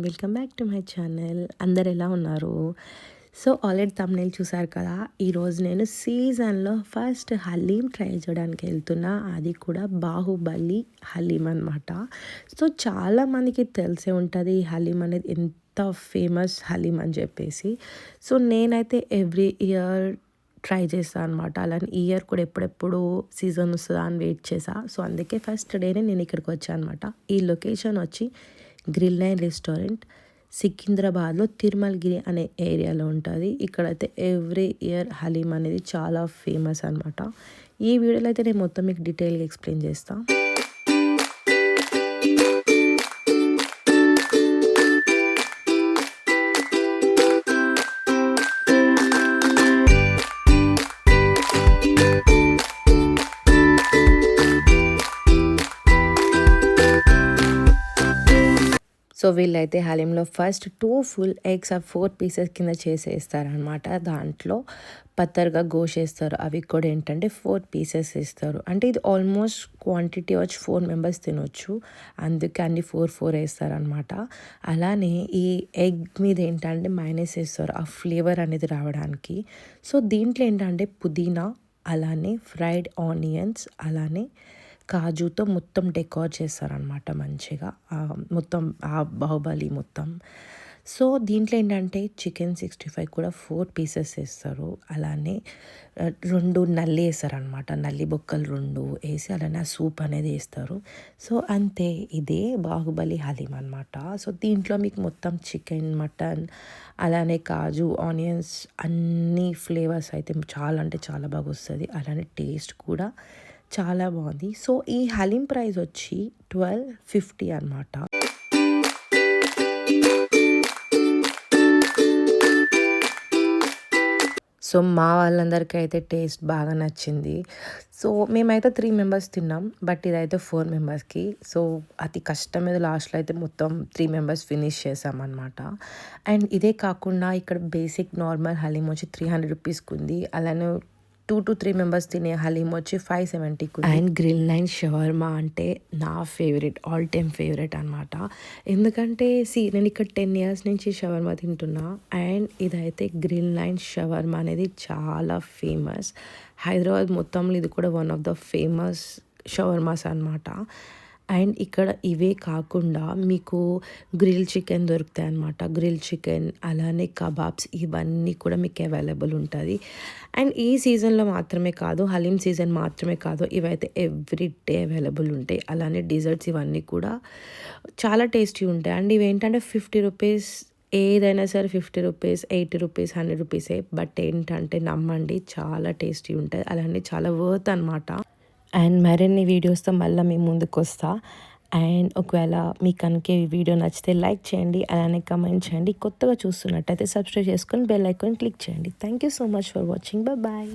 Welcome back to my channel. అందరు ఎలా ఉన్నారు? సో ఆల్రెడీ థంబ్‌నెయిల్ చూసారు కదా. ఈరోజు నేను సీజన్లో ఫస్ట్ హలీం ట్రై చేయడానికి వెళ్తున్నా. అది కూడా బాహుబలి హలీం అనమాట. సో చాలామందికి తెలిసే ఉంటుంది ఈ హలీం అనేది ఎంత ఫేమస్ హలీం అని చెప్పేసి. సో నేనైతే ఎవ్రీ ఇయర్ ట్రై చేస్తాను అనమాట. అలానే ఈ ఇయర్ కూడా ఎప్పుడెప్పుడు సీజన్ వస్తుందా అని వెయిట్ చేసా. సో అందుకే ఫస్ట్ డేనే నేను ఇక్కడికి వచ్చాను అనమాట. ఈ లొకేషన్ వచ్చి గ్రిల్ నైన్ రెస్టారెంట్, సికింద్రాబాద్లో తిరుమలగిరి అనే ఏరియాలో ఉంటుంది. ఇక్కడైతే ఎవ్రీ ఇయర్ హలీం అనేది చాలా ఫేమస్ అనమాట. ఈ వీడియోలో అయితే నేను మొత్తం మీకు డీటెయిల్గా ఎక్స్ప్లెయిన్ చేస్తాను. సో వీళ్ళైతే హలీంలో ఫస్ట్ 2 ఫుల్ ఎగ్స్ 4 పీసెస్ కింద చేసేస్తారనమాట. దాంట్లో పత్తర్గా గోష్ వేస్తారు. అవి కూడా ఏంటంటే 4 పీసెస్ వేస్తారు. అంటే ఇది ఆల్మోస్ట్ క్వాంటిటీ వచ్చి 4 మెంబర్స్ తినొచ్చు. అందుకే అన్ని 4 వేస్తారనమాట. అలానే ఈ ఎగ్ మీద ఏంటంటే మైనస్ వేస్తారు ఆ ఫ్లేవర్ అనేది రావడానికి. సో దీంట్లో ఏంటంటే పుదీనా, అలానే ఫ్రైడ్ ఆనియన్స్, అలానే కాజుతో మొత్తం డెకార్ చేస్తారనమాట మంచిగా మొత్తం ఆ బాహుబలి మొత్తం. సో దీంట్లో ఏంటంటే చికెన్ 65 కూడా 4 పీసెస్ వేస్తారు. అలానే 2 నల్లి వేస్తారనమాట. నల్లి బొక్కలు 2 వేసి అలానే ఆ సూప్ అనేది వేస్తారు. సో అంతే, ఇదే బాహుబలి హలీం అనమాట. సో దీంట్లో మీకు మొత్తం చికెన్, మటన్, అలానే కాజు, ఆనియన్స్ అన్ని ఫ్లేవర్స్ అయితే చాలా అంటే చాలా బాగా వస్తుంది. అలానే టేస్ట్ కూడా చాలా బాగుంది. సో ఈ హలీం ప్రైస్ వచ్చి 1250 అనమాట. సో మా వాళ్ళందరికీ అయితే టేస్ట్ బాగా నచ్చింది. సో మేమైతే 3 మెంబర్స్ తిన్నాం, బట్ ఇదైతే 4 మెంబర్స్కి. సో అతి కష్టం మీద లాస్ట్లో అయితే మొత్తం 3 మెంబర్స్ ఫినిష్ చేసామన్నమాట. అండ్ ఇదే కాకుండా ఇక్కడ బేసిక్ నార్మల్ హలీం వచ్చి 300 రూపీస్కి ఉంది. అలానే 2 to 3 మెంబర్స్ తినే హలీం వచ్చి 570. అండ్ గ్రిల్ నైన్ షవర్మా అంటే నా ఫేవరెట్, ఆల్ టైమ్ ఫేవరెట్ అనమాట. ఎందుకంటే నేను ఇక్కడ 10 years నుంచి షవర్మా తింటున్నా. అండ్ ఇదైతే గ్రిల్ నైన్ షవర్మా అనేది చాలా ఫేమస్. హైదరాబాద్ మొత్తంలో ఇది కూడా one of the famous shawarmas అనమాట. అండ్ ఇక్కడ ఇవే కాకుండా మీకు గ్రిల్ చికెన్ దొరుకుతాయి అన్నమాట. గ్రిల్ చికెన్, అలానే కబాబ్స్, ఇవన్నీ కూడా మీకు అవైలబుల్ ఉంటుంది. అండ్ ఈ సీజన్లో మాత్రమే కాదు, హలీం సీజన్ మాత్రమే కాదు, ఇవైతే ఎవ్రీ డే అవైలబుల్ ఉంటాయి. అలానే డిజర్ట్స్ ఇవన్నీ కూడా చాలా టేస్టీ ఉంటాయి. అండ్ ఇవేంటంటే 50 రూపీస్, ఏదైనా సరే 50 రూపీస్, 80 రూపీస్, 100 రూపీసే. బట్ ఏంటంటే నమ్మండి, చాలా టేస్టీ ఉంటుంది. అలానే చాలా వర్త్ అనమాట. అండ్ మరిన్ని వీడియోస్తో మళ్ళీ మీ ముందుకు వస్తా. అండ్ ఒకవేళ మీకు కనుక ఈ వీడియో నచ్చితే లైక్ చేయండి, అలానే కమెంట్ చేయండి. కొత్తగా చూస్తున్నట్టయితే సబ్స్క్రైబ్ చేసుకొని బెల్ ఐకాన్ క్లిక్ చేయండి. Thank you so much for watching. Bye.